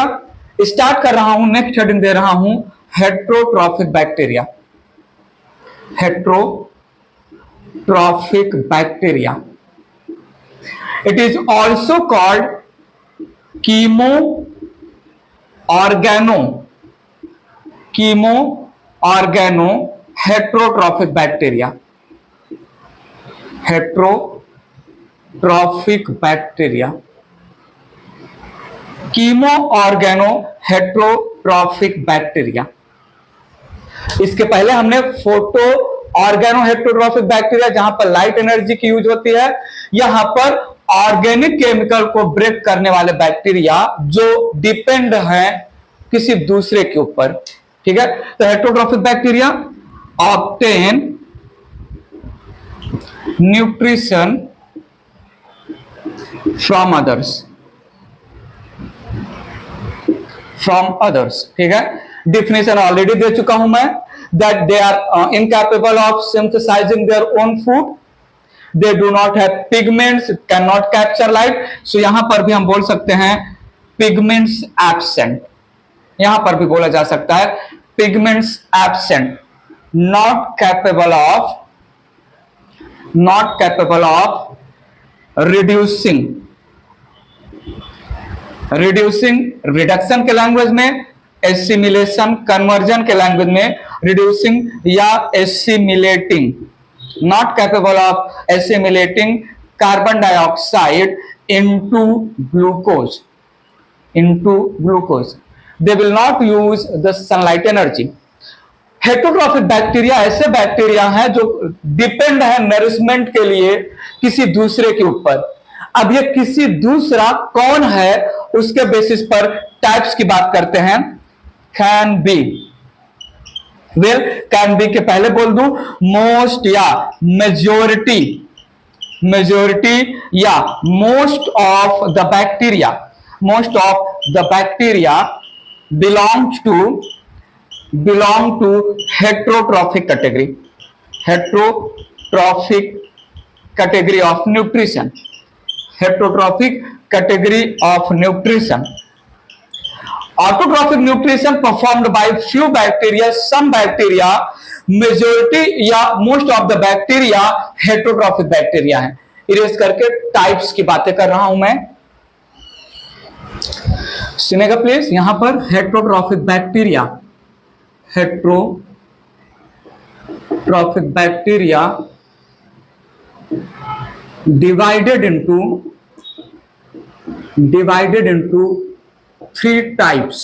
Bacteria. Start कर रहा हूं, नेक्स्ट हेडिंग दे रहा हूं heterotrophic bacteria. Heterotrophic bacteria, it is also called chemo organo heterotrophic bacteria. Heterotrophic bacteria, chemo organo heterotrophic bacteria. इसके पहले हमने फोटो ऑर्गेनो हेट्रोट्रॉफिक बैक्टीरिया, जहां पर लाइट एनर्जी की यूज होती है, यहां पर ऑर्गेनिक केमिकल को ब्रेक करने वाले बैक्टीरिया जो डिपेंड है किसी दूसरे के ऊपर। ठीक है, तो heterotrophic bacteria obtain nutrition from others. ठीक है, डिफिनेशन ऑलरेडी दे चुका हूं मैं, that they are incapable of synthesising their own food, they do not have pigments, can not capture light. So यहां पर भी हम बोल सकते हैं पिगमेंट्स एब्सेंट, यहां पर भी बोला जा सकता है pigments absent, not capable of reduction के लैंग्वेज में, एसिमिलेशन कन्वर्जन के लैंग्वेज में रिड्यूसिंग या assimilating, not capable of assimilating carbon dioxide into glucose. They will not use the sunlight energy. Heterotrophic bacteria ऐसे बैक्टीरिया हैं जो डिपेंड है nourishment के लिए किसी दूसरे के ऊपर। अब ये किसी दूसरा कौन है उसके बेसिस पर टाइप्स की बात करते हैं। कैन बी, कैन बी के पहले बोल दूं मोस्ट या मेजोरिटी या most of the bacteria belong to heterotrophic category of nutrition. Autotrophic nutrition performed by few bacteria, some bacteria, majority या most of the bacteria heterotrophic bacteria है। Erase करके types की बातें कर रहा हूं मैं, सुनेगा प्लीज। यहां पर heterotrophic bacteria divided into three types.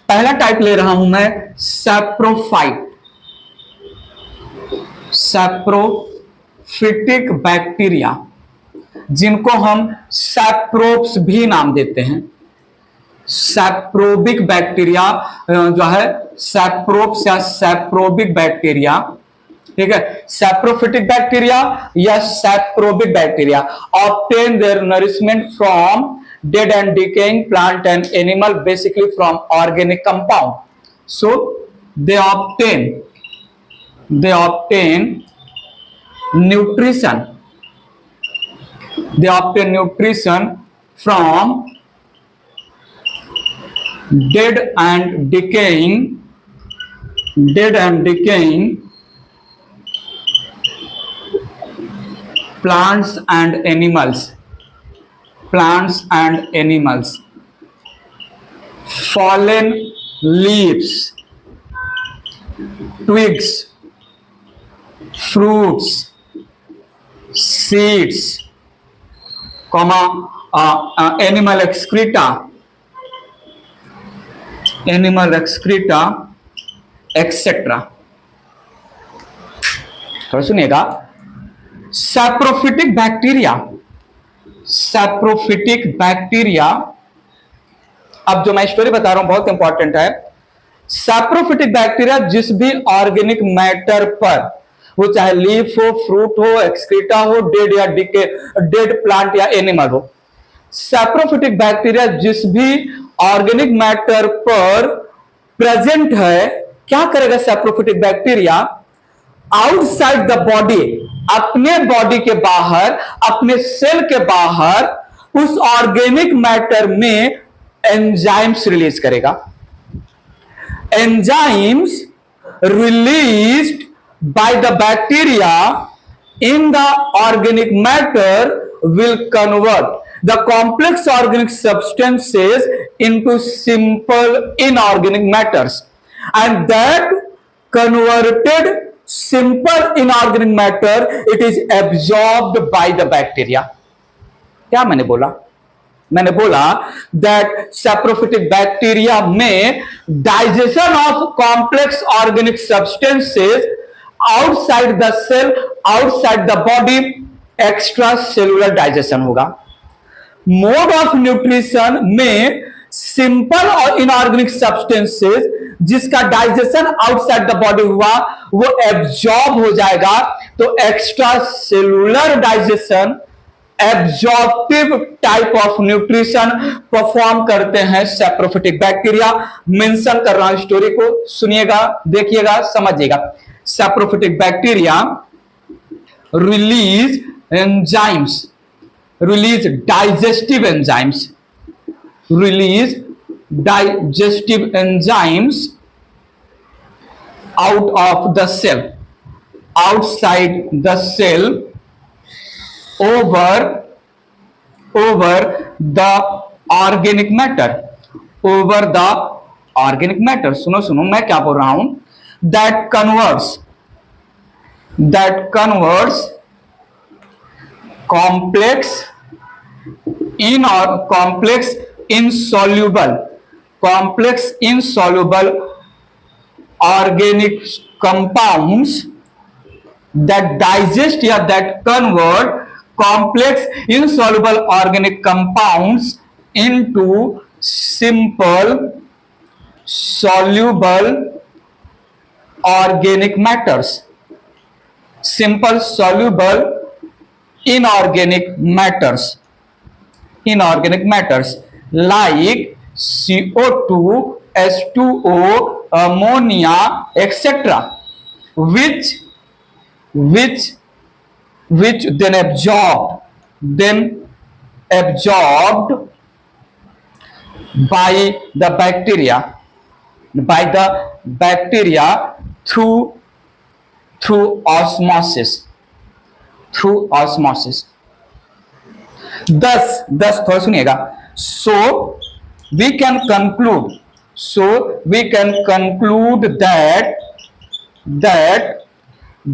पहला टाइप ले रहा हूं मैं सैप्रोफिटिक बैक्टीरिया, जिनको हम सैप्रोप्स भी नाम देते हैं। सैप्रोबिक बैक्टीरिया जो है सैप्रोप्स या सैप्रोबिक बैक्टीरिया, ठीक है। सैप्रोफिटिक बैक्टीरिया या saprobic bacteria obtain their nourishment from dead and decaying plant and animal, basically from organic compound. So they obtain nutrition from dead and decaying plants and animals, fallen leaves, twigs, fruits, seeds, animal excreta, etc. तो सुनिएगा, saprophytic bacteria, अब जो मैं story बता रहा हूं बहुत important है। सैप्रोफिटिक बैक्टीरिया जिस भी ऑर्गेनिक मैटर पर, वो चाहे लीफ हो, फ्रूट हो, एक्सक्रीटा हो, डेड प्लांट या एनिमल हो, सैप्रोफिटिक बैक्टीरिया जिस भी ऑर्गेनिक मैटर पर प्रेजेंट है, क्या करेगा saprophytic bacteria? Outside the body, अपने बॉडी के बाहर, अपने सेल के बाहर उस ऑर्गेनिक मैटर में एंजाइम्स रिलीज करेगा। Enzymes released by the bacteria in the organic matter will convert the complex organic substances into simple inorganic matters, and that converted simple inorganic matter, it is absorbed by the bacteria. क्या मैंने बोला that saprophytic bacteria में digestion of complex organic substances outside the cell, outside the body, extracellular digestion होगा। Mode of nutrition में simple और inorganic substances जिसका digestion outside the body हुआ वो एब्जॉर्ब हो जाएगा, तो extra cellular digestion absorptive type of nutrition perform करते हैं सैप्रोफिटिक बैक्टीरिया। मेंशन कर रहा हूं स्टोरी को, सुनिएगा, देखिएगा, समझिएगा। Saprophytic bacteria release enzymes, release digestive enzymes, release digestive enzymes out of the cell, outside the cell, over the organic matter, over the organic matter। सुनो मैं क्या बोल रहा हूं, that converts complex insoluble organic compounds, that digest या that convert complex insoluble organic compounds into simple soluble organic matters, simple soluble inorganic matters like CO2, H2O, ammonia, etc., which then absorbed by the bacteria through osmosis। thus थोड़ा सुनिएगा। so we can conclude that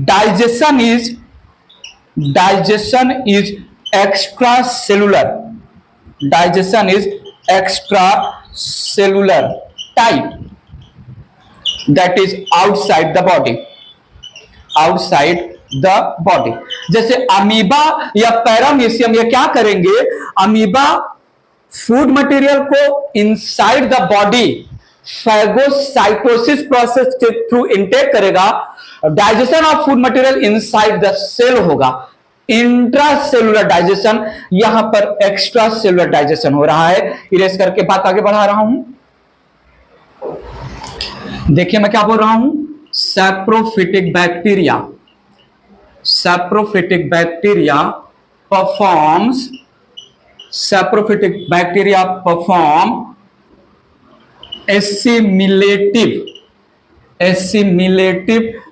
digestion is extracellular type, that is outside the body। जैसे amoeba या paramecium ये क्या करेंगे, amoeba food material को inside the body phagocytosis process के through intake करेगा, digestion of food material inside the cell होगा, intracellular digestion. यहां पर एक्स्ट्रा सेलुलर डाइजेशन हो रहा है। इरेज करके बात आगे बढ़ा रहा हूं, देखिए मैं क्या बोल रहा हूं। सैप्रोफिटिक बैक्टीरिया perform assimilative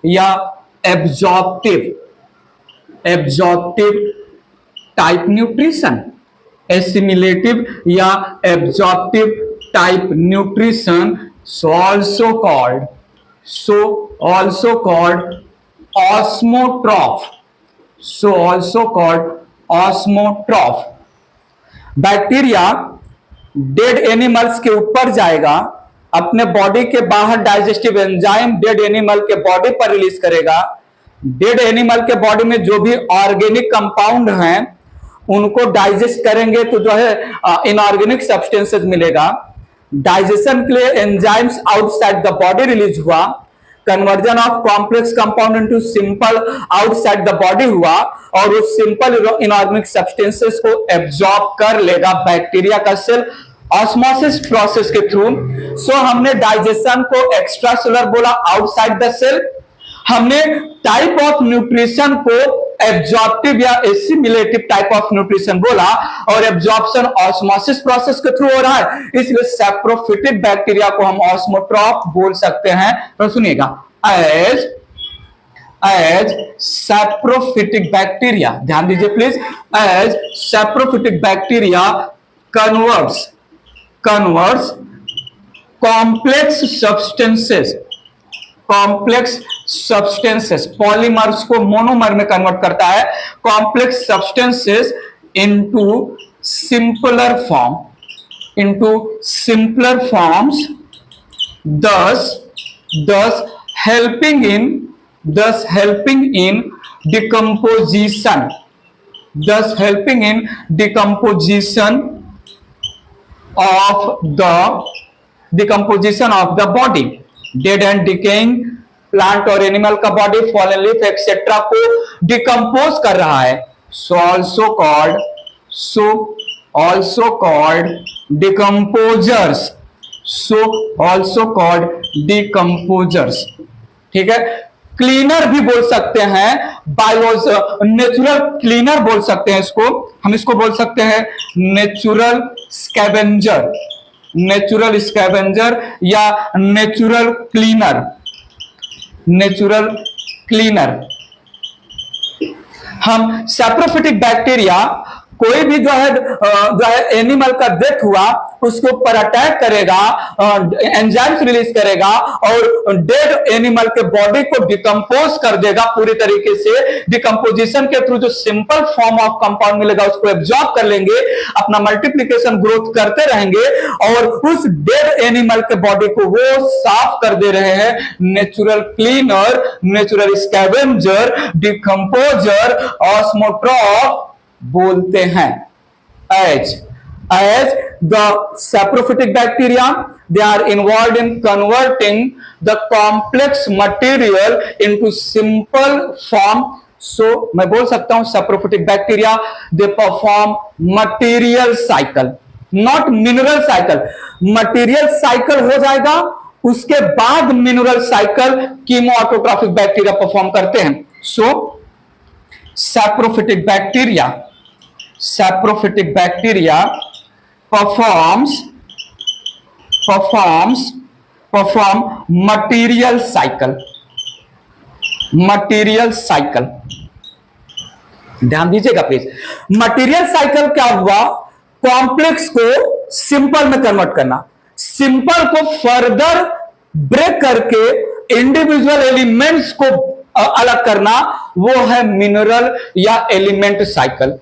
या absorptive type nutrition, assimilative या absorptive type nutrition, so also called osmotroph। Bacteria dead animals के ऊपर जाएगा, अपने बॉडी के बाहर डाइजेस्टिव एंजाइम डेड एनिमल के बॉडी पर रिलीज करेगा। डेड एनिमल के बॉडी में जो भी ऑर्गेनिक कंपाउंड हैं उनको डाइजेस्ट करेंगे तो जो है इनऑर्गेनिक सब्सटेंसेस मिलेगा। डाइजेशन के लिए enzymes outside the body release हुआ, conversion of complex compound into simple outside the body हुआ, और वो सिंपल इनऑर्गेनिक सब्सटेंसेस को एब्जॉर्ब कर लेगा बैक्टीरिया का सेल ऑस्मोसिस प्रोसेस के थ्रू। सो हमने डाइजेशन को एक्स्ट्रा सेलुलर बोला, आउटसाइड द सेल। हमने टाइप ऑफ न्यूट्रिशन को एब्जॉर्प्टिव या एसिमिलेटिव टाइप ऑफ न्यूट्रिशन बोला, और एब्जॉर्प्शन ऑस्मोसिस प्रोसेस के थ्रू हो रहा है, इसलिए सैप्रोफिटिक बैक्टीरिया को हम ऑस्मोट्रॉफ बोल सकते हैं। तो सुनिएगा, एज सैप्रोफिटिक बैक्टीरिया, ध्यान दीजिए please, as saprophytic bacteria converts complex substances polymers को मोनोमर में कन्वर्ट करता है, complex substances into simpler forms, thus helping in decomposition of the body, dead and decaying plant और एनिमल का बॉडी, फॉलन लीफ एक्सेट्रा को decompose कर रहा है। सो ऑल्सो कॉल्ड डिकम्पोजर्स, ठीक है। क्लीनर भी बोल सकते हैं, नेचुरल क्लीनर बोल सकते हैं इसको, हम इसको बोल सकते हैं नेचुरल स्कैवेंजर या नेचुरल क्लीनर। हम सैप्रोफिटिक बैक्टीरिया कोई भी जो है एनिमल का डेथ हुआ उसके ऊपर अटैक करेगा, एंजाइम्स रिलीज करेगा और डेड एनिमल के बॉडी को डिकम्पोज कर देगा पूरी तरीके से। डिकम्पोजिशन के थ्रू जो सिंपल फॉर्म ऑफ कंपाउंड मिलेगा उसको एब्जॉर्ब कर लेंगे, अपना मल्टीप्लिकेशन ग्रोथ करते रहेंगे और उस डेड एनिमल के बॉडी को वो साफ कर दे रहे हैं। Natural cleaner, natural scavenger, decomposer, osmotroph बोलते हैं। As the saprophytic bacteria, they are involved in converting the complex material into simple form. So मैं बोल सकता हूं saprophytic bacteria they perform material cycle, not mineral cycle. material cycle हो जाएगा, उसके बाद mineral cycle कीमोऑटोट्रॉफिक बैक्टीरिया परफॉर्म करते हैं। So saprophytic bacteria perform material cycle। ध्यान दीजिएगा प्लीज, मटेरियल साइकिल क्या हुआ? कॉम्प्लेक्स को सिंपल में कन्वर्ट करना, सिंपल को फर्दर ब्रेक करके इंडिविजुअल एलिमेंट्स को अलग करना, वो है मिनरल या एलिमेंट साइकिल।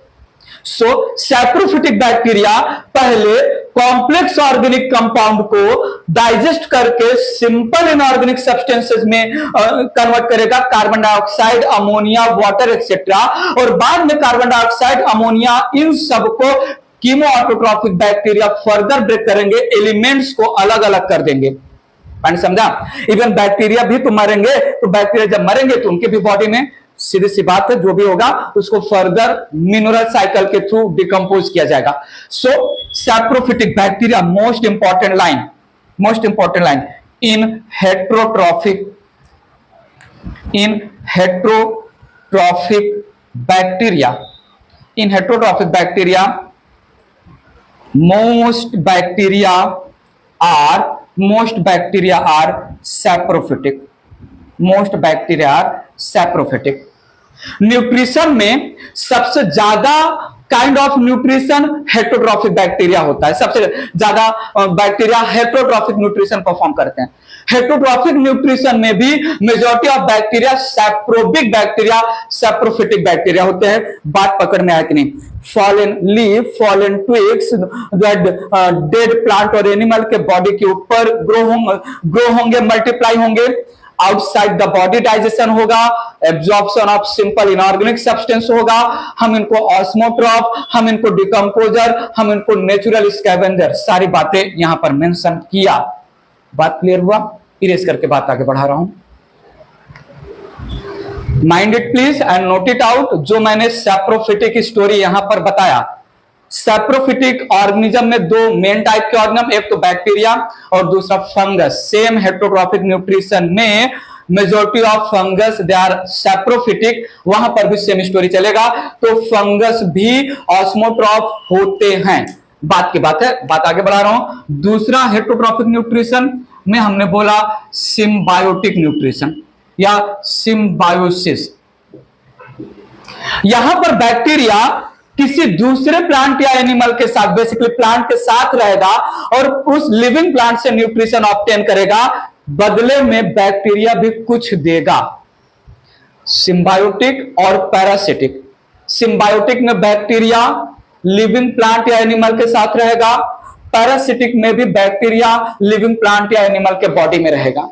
सो सैप्रोफिटिक बैक्टीरिया पहले कॉम्प्लेक्स ऑर्गेनिक कंपाउंड को डाइजेस्ट करके सिंपल इनऑर्गेनिक सब्सटेंसेस में कन्वर्ट करेगा, carbon dioxide, ammonia, water etcetera, और बाद में कार्बन डाइऑक्साइड, अमोनिया, इन सबको कीमोऑटोट्रॉफिक बैक्टीरिया फर्दर ब्रेक करेंगे, एलिमेंट्स को अलग अलग कर देंगे। समझा? इवन बैक्टीरिया भी तो मरेंगे, तो बैक्टीरिया जब मरेंगे तो उनके भी बॉडी में सीधी सी बात है जो भी होगा उसको फर्दर मिनरल साइकिल के थ्रू डिकम्पोज किया जाएगा। So saprophytic bacteria most important line in heterotrophic bacteria most bacteria are saprophytic। Nutrition में सबसे ज्यादा kind of nutrition heterotrophic bacteria होता है, सबसे ज्यादा बैक्टीरिया हेटरोट्रॉफिक न्यूट्रिशन परफॉर्म करते हैं। हेटरोट्रॉफिक न्यूट्रिशन में भी majority of bacteria saprobic bacteria, saprophytic bacteria होते हैं। बात पकड़ में आया कि नहीं? Fallen leaf, fallen twigs, dead plant और एनिमल के बॉडी के ऊपर ग्रो होंगे, मल्टीप्लाई होंगे। आउटसाइड द बॉडी डाइजेशन होगा, absorption of simple inorganic substance होगा। हम इनको ऑस्मोट्रॉफ, हम इनको डिकम्पोजर, हम इनको नेचुरल स्कैवेंजर, सारी बातें यहां पर मेंशन किया। बात क्लियर हुआ? इरेज करके बात आगे बढ़ा रहा हूं। Mind it please and note it out. जो मैंने सैप्रोफिटिक स्टोरी यहां पर बताया, सैप्रोफिटिक ऑर्गेनिज्म में दो मेन टाइप के ऑर्गेनिज्म, एक तो बैक्टीरिया और दूसरा फंगस। सेम हेटरोट्रॉफिक न्यूट्रिशन में majority of fungus they are saprophytic, वहां पर भी सेम स्टोरी चलेगा। तो फंगस भी ऑस्मोट्रॉफ होते हैं, बात की बात है, बात आगे बढ़ा रहा हूं। दूसरा हेटेरोट्रॉफिक न्यूट्रिशन में हमने बोला सिम्बायोटिक न्यूट्रिशन या सिम्बायोसिस। यहां पर बैक्टीरिया किसी दूसरे प्लांट या एनिमल के साथ, बेसिकली प्लांट के साथ रहेगा और उस लिविंग प्लांट से न्यूट्रिशन ऑब्टेन करेगा, बदले में बैक्टीरिया भी कुछ देगा। सिम्बायोटिक और पैरासिटिक। सिम्बायोटिक में बैक्टीरिया लिविंग प्लांट या एनिमल के साथ रहेगा, पैरासिटिक में भी बैक्टीरिया लिविंग प्लांट या एनिमल के बॉडी में रहेगा।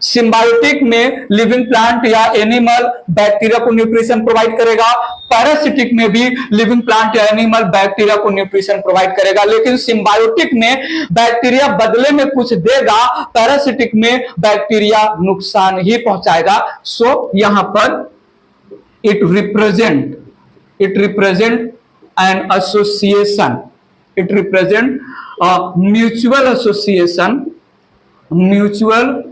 सिम्बायोटिक में लिविंग प्लांट या एनिमल बैक्टीरिया को न्यूट्रिशन प्रोवाइड करेगा, पैरासिटिक में भी लिविंग प्लांट या एनिमल बैक्टीरिया को न्यूट्रिशन प्रोवाइड करेगा। लेकिन सिम्बायोटिक में बैक्टीरिया बदले में कुछ देगा, पैरासिटिक में बैक्टीरिया नुकसान ही पहुंचाएगा। सो यहां पर it represent an association, it represent mutual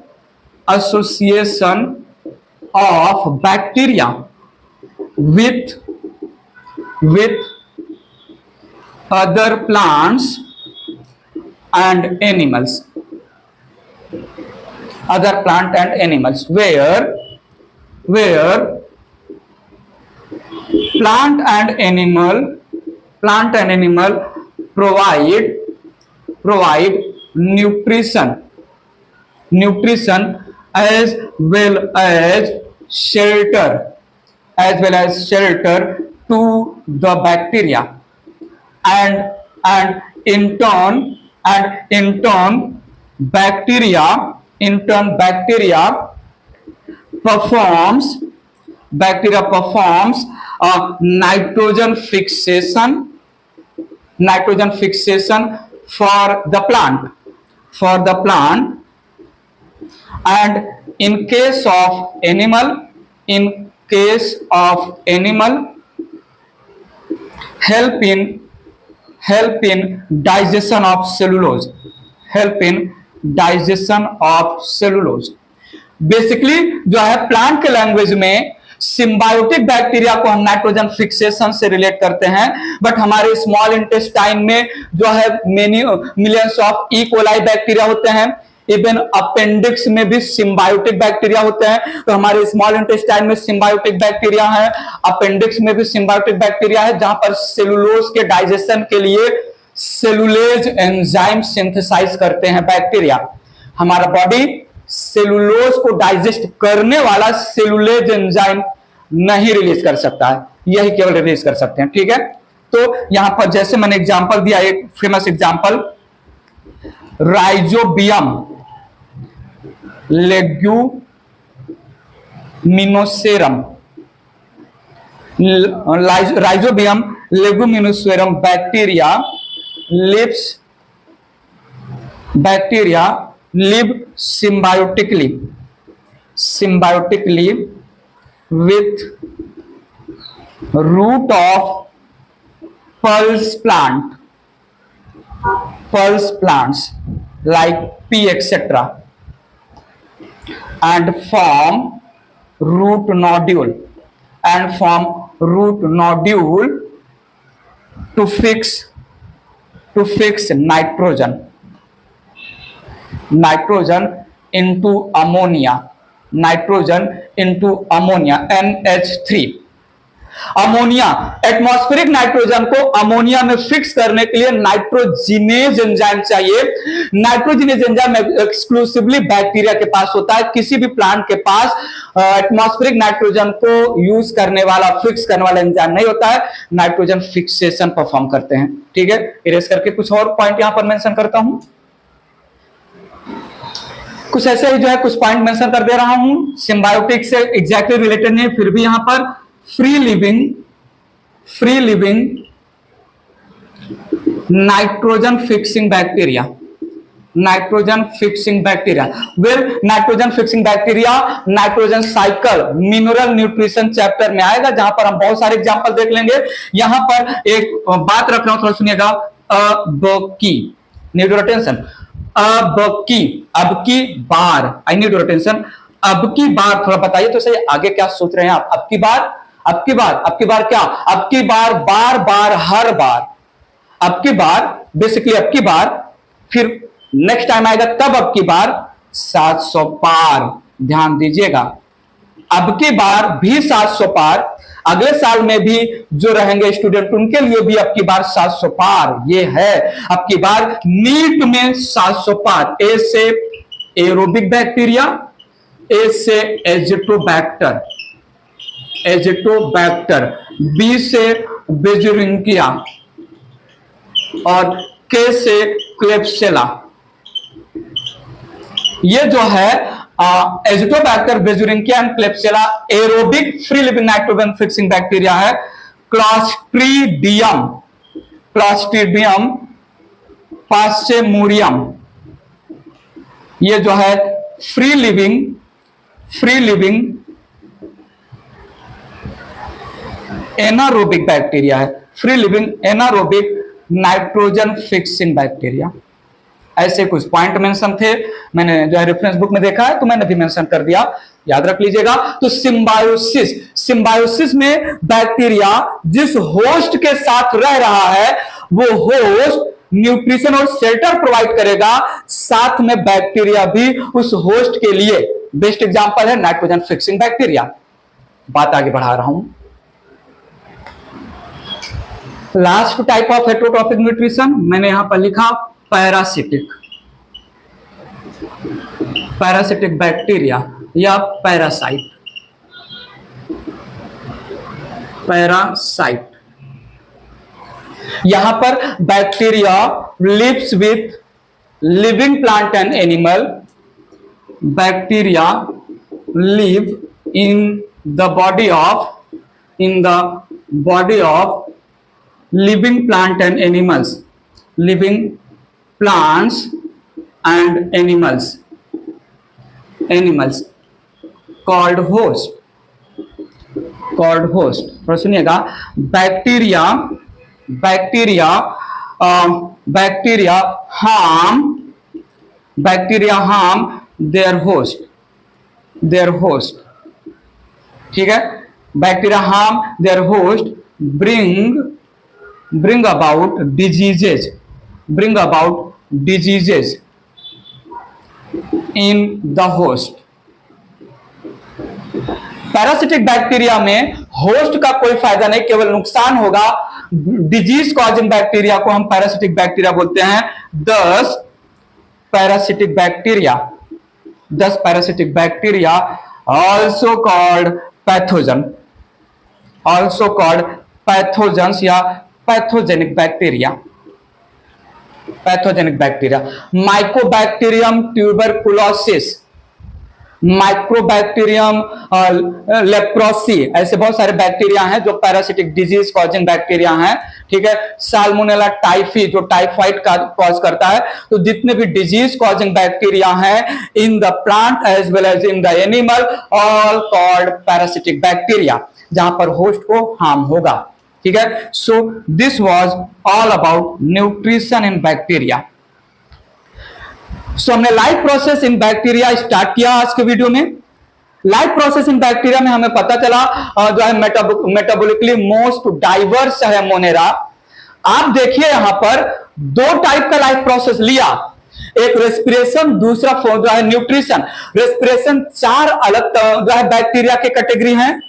association of bacteria with other plants and animals, other plant and animals, where plant and animal provide nutrition as well as shelter to the bacteria, and in turn bacteria performs nitrogen fixation for the plant, and in case of animal help in digestion of cellulose, basically जो है plant के language में symbiotic bacteria को हम nitrogen fixation से relate करते हैं, but हमारे स्मॉल इंटेस्टाइन में जो है many millions of E coli bacteria होते हैं, इवन अपेंडिक्स में भी सिम्बायोटिक बैक्टीरिया होते हैं। तो हमारे स्मॉल इंटेस्टाइन में सिम्बायोटिक बैक्टीरिया है, अपेंडिक्स में भी सिम्बायोटिक बैक्टीरिया है, जहां पर सेलुलोज के डाइजेशन के लिए सेलुलेज एंजाइम सिंथेसाइज करते हैं बैक्टीरिया। हमारा बॉडी सेलुलोज को डाइजेस्ट करने वाला सेलुलेज एंजाइम नहीं रिलीज कर सकता है, यही केवल रिलीज कर सकते हैं। ठीक है, तो यहां पर जैसे मैंने एग्जांपल दिया, एक famous example rhizobium leguminosarum, rhizobium leguminosarum bacteria live symbiotically with root of pulse plants like pea etc., and form root nodule to fix nitrogen into ammonia, NH3। Ammonia, atmospheric nitrogen को ammonia में fix करने के लिए nitrogenase enzyme चाहिए। Nitrogenase enzyme exclusively bacteria के पास होता है, किसी भी प्लांट के पास एटमॉस्फेरिक नाइट्रोजन को यूज करने वाला, फिक्स करने वाला एंजाइम नहीं होता है, नाइट्रोजन फिक्सेशन परफॉर्म करते हैं। ठीक है, इरेज करके कुछ और पॉइंट यहां पर मेंशन करता हूं, कुछ ऐसे ही जो है कुछ पॉइंट मेंशन कर दे रहा हूं, सिम्बायोटिक से एग्जैक्टली रिलेटेड नहीं, फिर भी यहां पर free living nitrogen fixing bacteria, well nitrogen fixing bacteria nitrogen cycle mineral nutrition chapter में आएगा, जहां पर हम बहुत सारे एग्जांपल देख लेंगे। यहां पर एक बात रख रहा हूं, थोड़ा सुनिएगा, अबकी, नीड योर अटेंशन, अब की बार, आई नीड योर अटेंशन, अब की बार थोड़ा बताइए तो सही, आगे क्या सोच रहे हैं आप? अब की बार, अब की बार, अब की बार क्या? अब की बार, बार बार, हर बार। अब की बार बेसिकली अब की बार, फिर नेक्स्ट टाइम आएगा तब अब की बार 700 पार। ध्यान दीजिएगा, अब की बार भी 700 पार, अगले साल में भी जो रहेंगे स्टूडेंट उनके लिए भी अब की बार 700 पार। ये है अब की बार नीट में 700 पार। ए से एरोबिक बैक्टीरिया, ए से एजिटोबैक्टर, एजिटोबैक्टर, बी से बेजुरिंकिया और के से क्लेप्सिला। ये जो है azotobacter, beijerinckia and klebsiella aerobic free living nitrogen fixing bacteria है। क्लॉस्ट्रीडियम, क्लॉस्ट्रीडियम पासेमोरियम, ये जो है फ्री लिविंग एनारोबिक बैक्टीरिया है, free living anaerobic nitrogen fixing bacteria. ऐसे कुछ पॉइंट मेंशन थे, मैंने जो है रेफरेंस बुक में देखा है तो मैंने भी मेंशन कर दिया, याद रख लीजिएगा। तो सिम्बायोसिस, सिम्बायोसिस में बैक्टीरिया जिस होस्ट के साथ रह रहा है वो होस्ट न्यूट्रिशन और शेल्टर प्रोवाइड करेगा, साथ में बैक्टीरिया भी उस होस्ट के लिए। बेस्ट एग्जांपल है नाइट्रोजन फिक्सिंग बैक्टीरिया। बात आगे बढ़ा रहा हूं। Last type of heterotrophic nutrition मैंने यहां पर लिखा पैरासिटिक, पैरासिटिक बैक्टीरिया या पैरासाइट, पैरासाइट। यहां पर bacteria lives with living plant and animal, bacteria live in the body of living plant and animals, living plants and animals called host, थोड़ा सुनिएगा। Bacteria harm their host, ठीक है। Bacteria harm their host, bring about diseases in the host। Parasitic bacteria में host का कोई फायदा नहीं, केवल नुकसान होगा। डिजीज कॉजिंग बैक्टीरिया को हम पैरासिटिक बैक्टीरिया बोलते हैं। 10 parasitic bacteria also called pathogens या pathogenic bacteria. Mycobacterium tuberculosis, microbacterium leprosy, ऐसे बहुत सारे बैक्टीरिया हैं जो पैरासिटिक डिजीज कॉजिंग बैक्टीरिया हैं, ठीक है। साल्मोनेला टाइफी जो टाइफाइड का कॉज करता है। तो जितने भी डिजीज कॉजिंग बैक्टीरिया हैं in the plant as well as in the animal, all called parasitic bacteria, जहां पर होस्ट को हार्म होगा, ठीक है। So this was all about nutrition in bacteria. So हमने life process in bacteria start किया आज के वीडियो में। लाइफ प्रोसेस इन बैक्टीरिया में हमें पता चला जो है मेटाबॉलिकली मोस्ट डाइवर्स है मोनेरा। आप देखिए यहां पर 2 टाइप का लाइफ प्रोसेस लिया, एक रेस्पिरेशन, दूसरा जो है न्यूट्रिशन। रेस्पिरेशन 4 अलग जो है बैक्टीरिया के कैटेगरी हैं,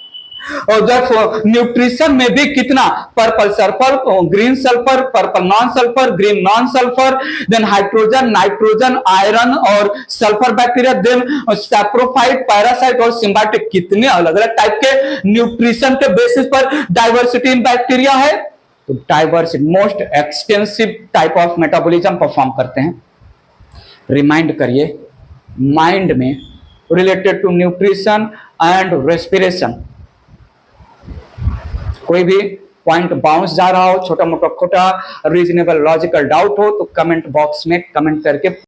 और जब न्यूट्रिशन में भी कितना, purple sulphur, green sulphur, purple non sulphur, green non sulphur, then hydrogen, nitrogen, iron और sulphur bacteria, then saprophyte, parasite और सिम्बायोटिक। कितने अलग अलग टाइप के न्यूट्रिशन के बेसिस पर डाइवर्सिटी इन बैक्टीरिया है। तो diversity most extensive type of metabolism perform करते हैं। रिमाइंड करिए माइंड में related to nutrition and respiration. कोई भी पॉइंट बाउंस जा रहा हो, छोटा मोटा खोटा रीजनेबल लॉजिकल डाउट हो तो कमेंट बॉक्स में कमेंट करके